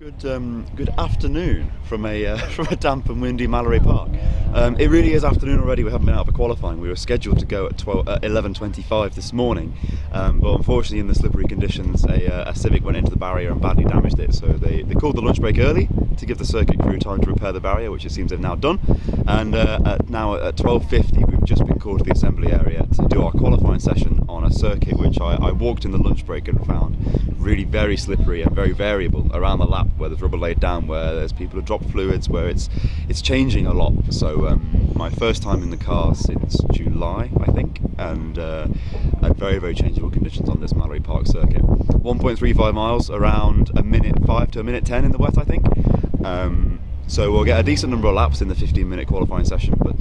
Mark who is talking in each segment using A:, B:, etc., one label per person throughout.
A: Good afternoon from a from a damp and windy Mallory Park. It really is afternoon already. We haven't been out for qualifying. We were scheduled to go at 11:25 this morning, but unfortunately in the slippery conditions a Civic went into the barrier and badly damaged it. So they called the lunch break early to give the circuit crew time to repair the barrier, which it seems they've now done. And now at 12:50 we've just been called to the assembly area to do our qualifying session on a circuit which I walked in the lunch break and found really very slippery and very variable around the lap, where there's rubber laid down, where there's people who drop fluids, where it's changing a lot. So my first time in the car since July, I think, and very changeable conditions on this Mallory Park circuit. 1.35 miles, around a minute 5 to a minute 10 in the wet, I think. So we'll get a decent number of laps in the 15-minute qualifying session, but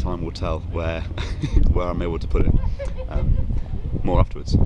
A: time will tell where where I'm able to put it. More afterwards.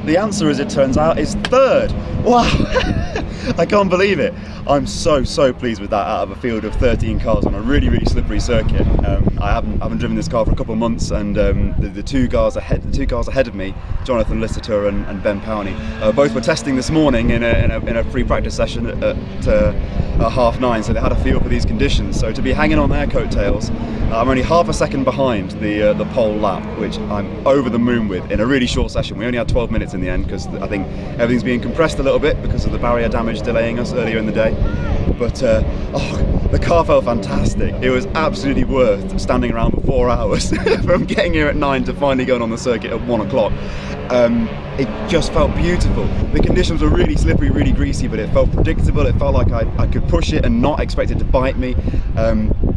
A: The answer, as it turns out, is third. Wow! I can't believe it. I'm so pleased with that out of a field of 13 cars on a really slippery circuit. I haven't driven this car for a couple of months, and the two cars ahead of me, Jonathan Listerter and Ben Powney, both were testing this morning in a free practice session at 9:30, so they had a feel for these conditions. So to be hanging on their coattails, I'm only half a second behind the pole lap, which I'm over the moon with in a really short session. We only had 12 minutes in the end because I think everything's being compressed a little bit because of the barrier damage delaying us earlier in the day. But the car felt fantastic. It was absolutely worth standing around for 4 hours from getting here at 9 to finally going on the circuit at 1 o'clock. It just felt beautiful. The conditions were really slippery, really greasy, but it felt predictable. It felt like I could push it and not expect it to bite me.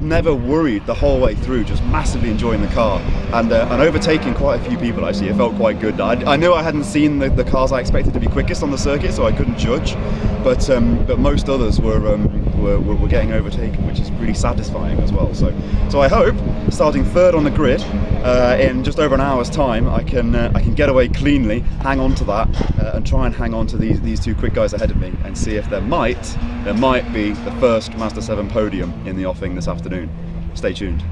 A: Never worried the whole way through, just massively enjoying the car and overtaking quite a few people. Actually, it felt quite good. I knew I hadn't seen the cars I expected to be quickest on the circuit, so I couldn't judge, but most others were getting overtaken, which is really satisfying as well. So I hope, starting third on the grid in just over an hour's time, I can get away cleanly, hang on to that, and try and hang on to these two quick guys ahead of me, and see if there might be the first Mazda 7 podium in the offing this afternoon. Stay tuned.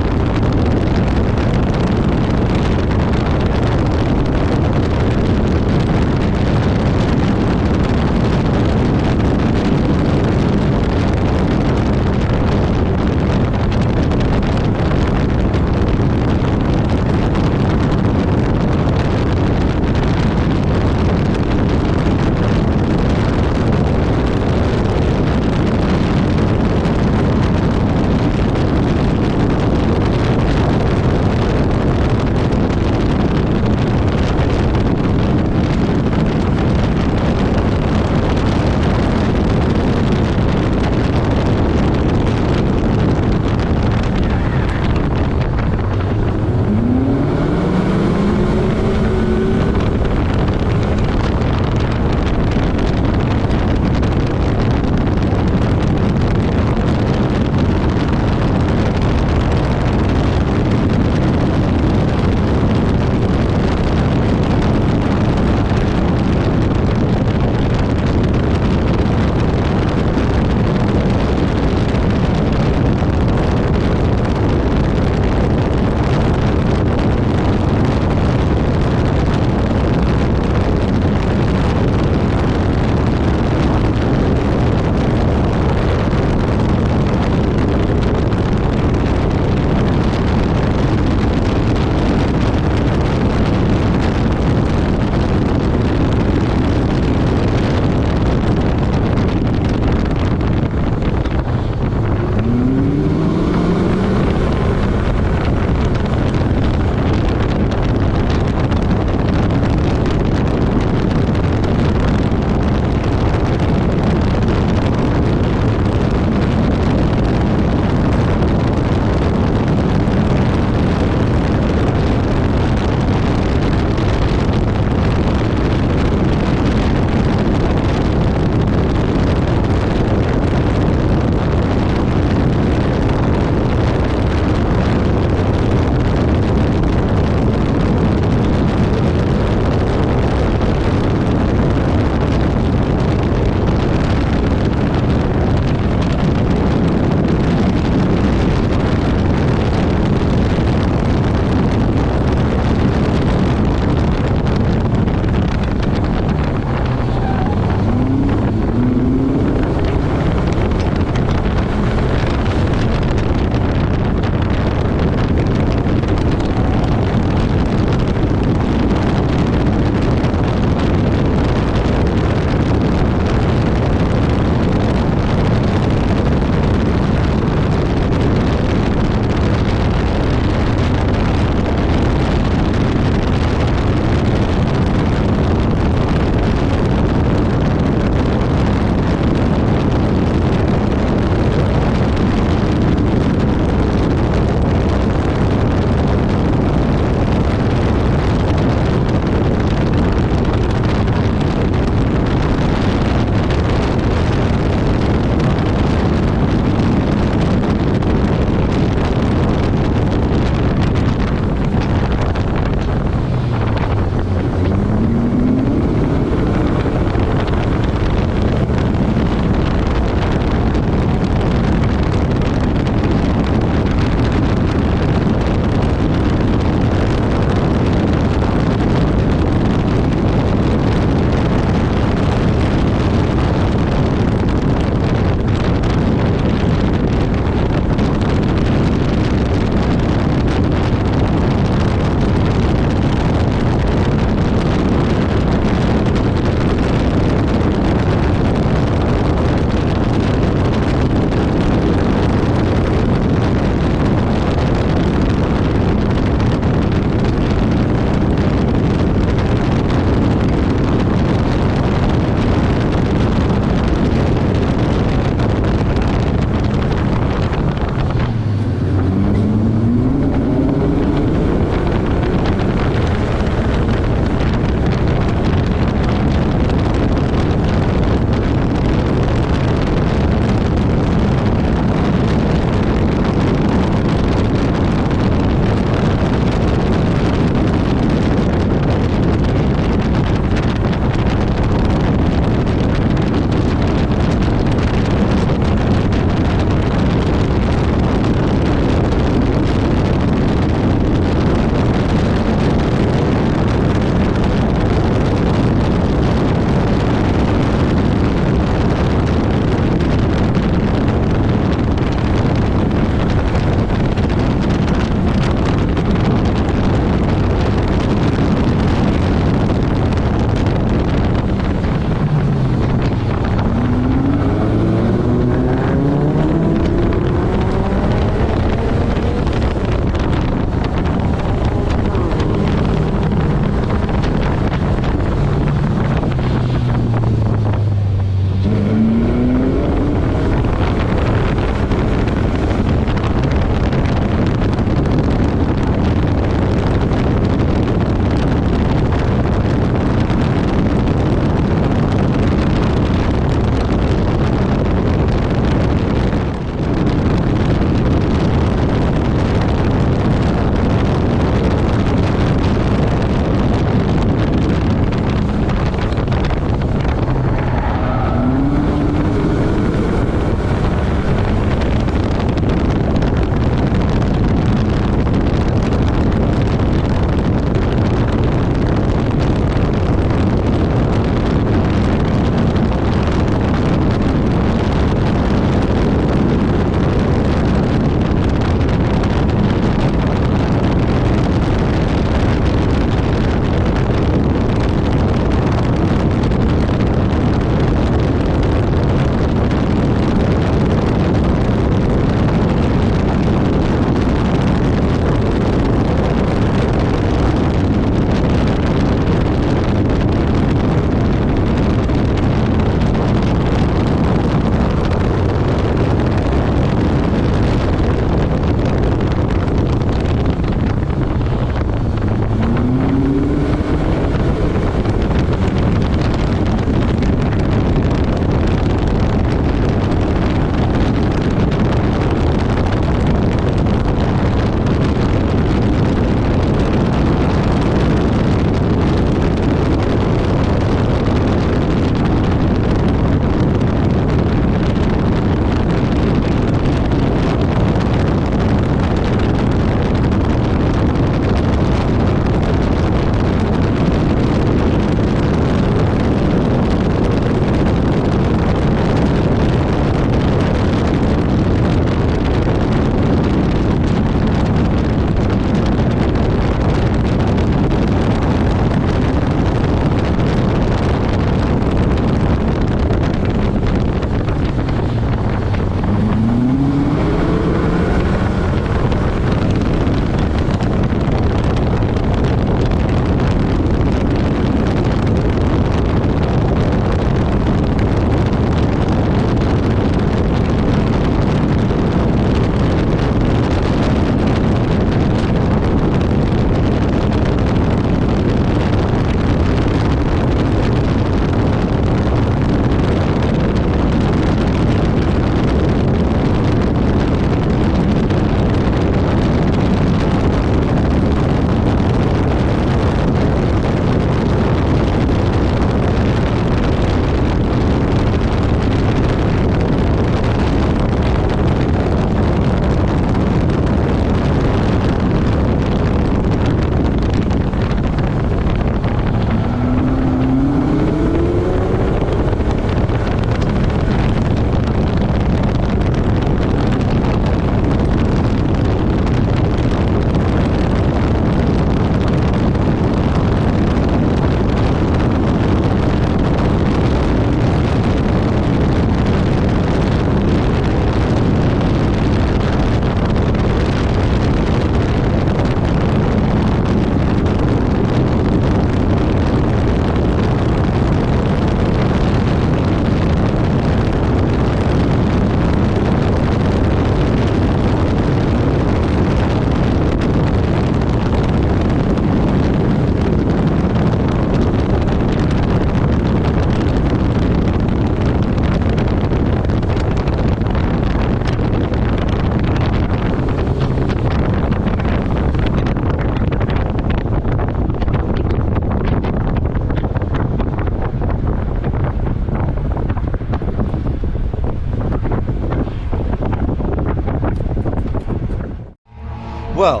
A: Well,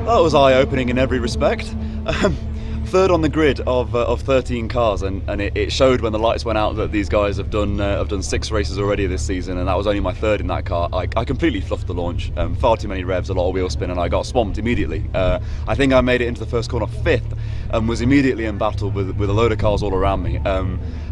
A: that was eye-opening in every respect. Third on the grid of 13 cars, and it showed when the lights went out that these guys have done 6 races already this season, and that was only my third in that car. I completely fluffed the launch, far too many revs, a lot of wheel spin, and I got swamped immediately. I think I made it into the first corner 5th and was immediately in battle with a load of cars all around me.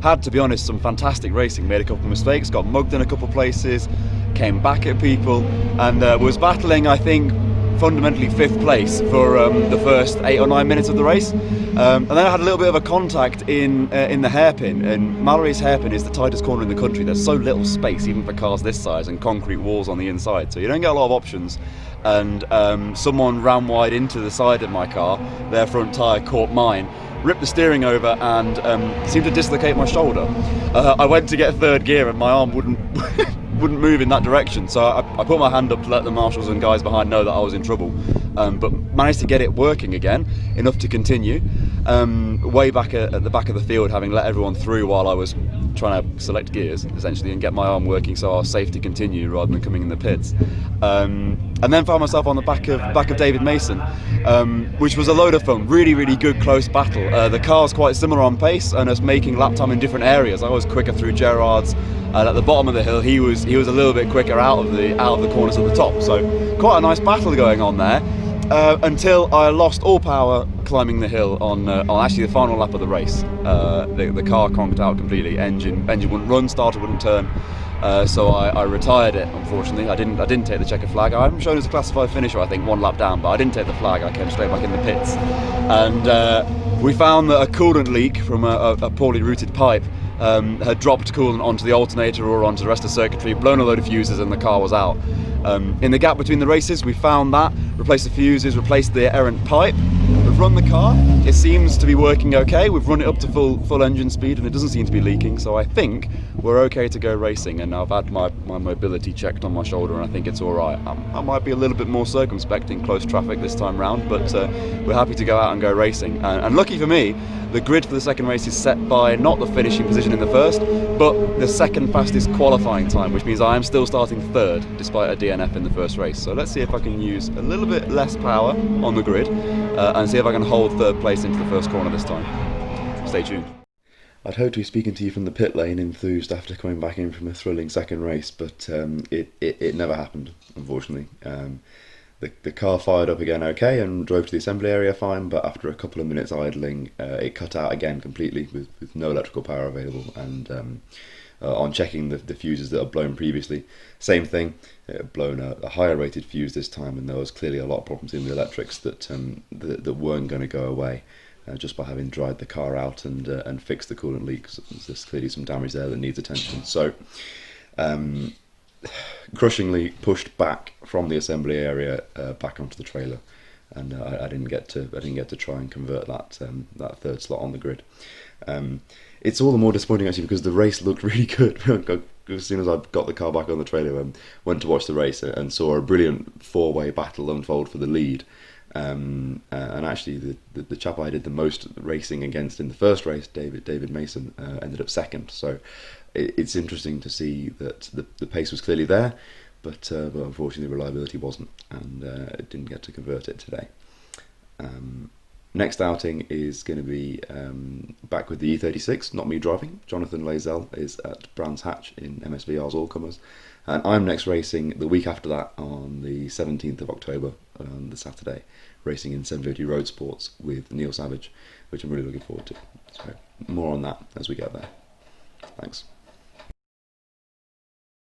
A: Had, to be honest, some fantastic racing, made a couple of mistakes, got mugged in a couple of places, came back at people, and was battling, I think, fundamentally 5th place for the first 8 or 9 minutes of the race, and then I had a little bit of a contact in the hairpin, and Mallory's hairpin is the tightest corner in the country. There's so little space even for cars this size and concrete walls on the inside, so you don't get a lot of options, and someone ran wide into the side of my car. Their front tyre caught mine, ripped the steering over, and seemed to dislocate my shoulder. I went to get 3rd gear and my arm wouldn't wouldn't move in that direction, so I put my hand up to let the marshals and guys behind know that I was in trouble, but managed to get it working again, enough to continue, way back at the back of the field, having let everyone through while I was trying to select gears, essentially, and get my arm working so I was safe to continue rather than coming in the pits. And then found myself on the back of David Mason, which was a load of fun, really good close battle. The car's quite similar on pace and us making lap time in different areas. I was quicker through Gerard's, and at the bottom of the hill he was a little bit quicker out of the corners at the top, so quite a nice battle going on there, until I lost all power climbing the hill on actually the final lap of the race. The car conked out completely, engine wouldn't run, starter wouldn't turn, so I retired it. Unfortunately, I didn't take the checkered flag. I'm shown as a classified finisher, I think, 1 lap down, but I didn't take the flag. I came straight back in the pits, and we found that a coolant leak from a poorly routed pipe had dropped coolant onto the alternator or onto the rest of the circuitry, blown a load of fuses, and the car was out. In the gap between the races, we found that, replaced the fuses, replaced the errant pipe. We've run the car, it seems to be working okay. We've run it up to full engine speed and it doesn't seem to be leaking, so I think we're okay to go racing, and I've had my mobility checked on my shoulder and I think it's alright. I might be a little bit more circumspect in close traffic this time round, but we're happy to go out and go racing. And lucky for me, the grid for the second race is set by not the finishing position in the first, but the second fastest qualifying time, which means I am still starting 3rd despite a DNF in the first race. So let's see if I can use a little bit less power on the grid and see if I can hold 3rd place into the first corner this time. Stay tuned. I'd hoped to be speaking to you from the pit lane enthused after coming back in from a thrilling second race, but it never happened, unfortunately. The car fired up again okay and drove to the assembly area fine, but after a couple of minutes idling, it cut out again completely with no electrical power available, and on checking the fuses that had blown previously, same thing, it had blown a higher rated fuse this time, and there was clearly a lot of problems in the electrics that weren't going to go away just by having dried the car out and fixed the coolant leaks. There's clearly some damage there that needs attention. So crushingly pushed back from the assembly area back onto the trailer, and I didn't get to try and convert that 3rd slot on the grid. It's all the more disappointing actually because the race looked really good. As soon as I got the car back on the trailer, went to watch the race and saw a brilliant 4-way battle unfold for the lead. And actually the chap I did the most racing against in the first race, David Mason, ended up 2nd. So it's interesting to see that the pace was clearly there, but unfortunately reliability wasn't, and it didn't get to convert it today. Next outing is going to be back with the E36, not me driving. Jonathan Lazell is at Brands Hatch in MSVR's All-Comers, and I'm next racing the week after that on the 17th of October, on the Saturday, racing in 750 Road Sports with Neil Savage, which I'm really looking forward to. So more on that as we get there. Thanks.